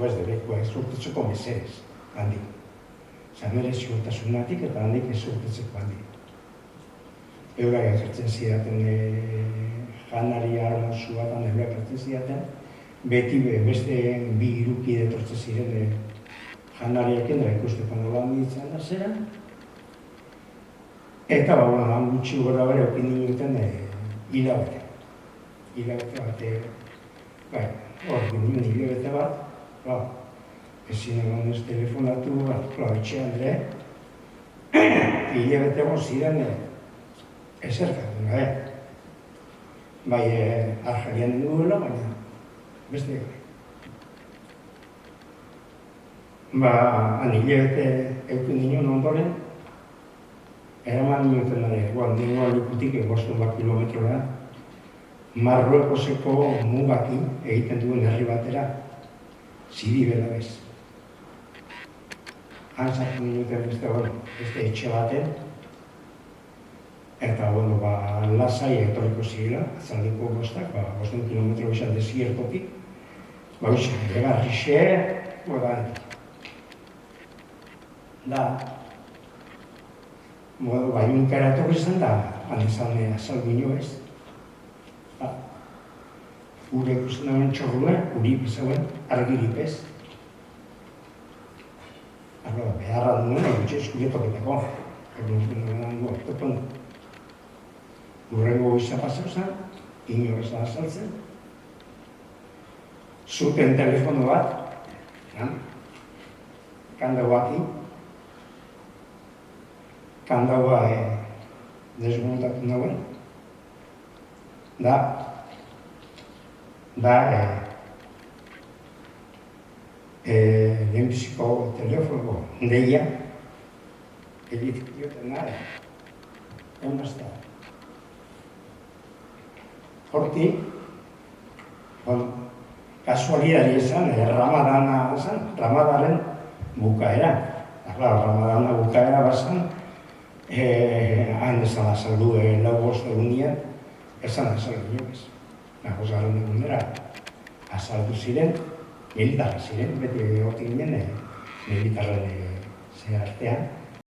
urtetzeko ez debekua, ez urtetzeko mesedez, handik. Zamere ziurtasunatik eta handik ez urtetzeko handik. Eurak ekartzen zidaten janari armozua eta eurak ekartzen zidaten, beti beste bi irukide etortzen ziren janariaken da ikusteko nola handitzen da zera. Eta gutxi gora bere okin dinuten hilabete. Hilabete bat, hor ginen hilabete bat, ezin egon ez telefonatu bat, etxean ere, hilabete egon ziren ezerkatu gabe. Bai, arjarian duela, baina beste gabe. Han hilabete eukin dinen ondoren, eraman nioten ere, nioan likutik 5 kilometrora, Marruekoseko mugakin egiten duen herri batera, Sidi Belabez. Han sartu nioten beste etxe baten, eta lasai etorriko zirela, azaldeko 5 kilometro bizan desiertotik, egarri xe, baiunkara etorri zen da, izan azaldu ez. Gure ikusten dagoen txorrua, urip zegoen, argirik ez. Beharra duen, gutxe eskuretoketako. Gurrengo goiza pasau zen, ino ez da azaltzen. Zuten telefono bat, kandagoakin. Kandagoa desmontatu nagoen. Lehenbiziko telefono deia, elitik dioten nara, emazta. Hortik, kasualidari esan, Ramadana esan, Ramadaren bukaera. Ramadana bukaera bazan, han esan azaldu lau bost egunean, esan azaldu nioz. Bosgarren egunera azaldu ziren, militarra ziren, beti hortik ginen militarren artean.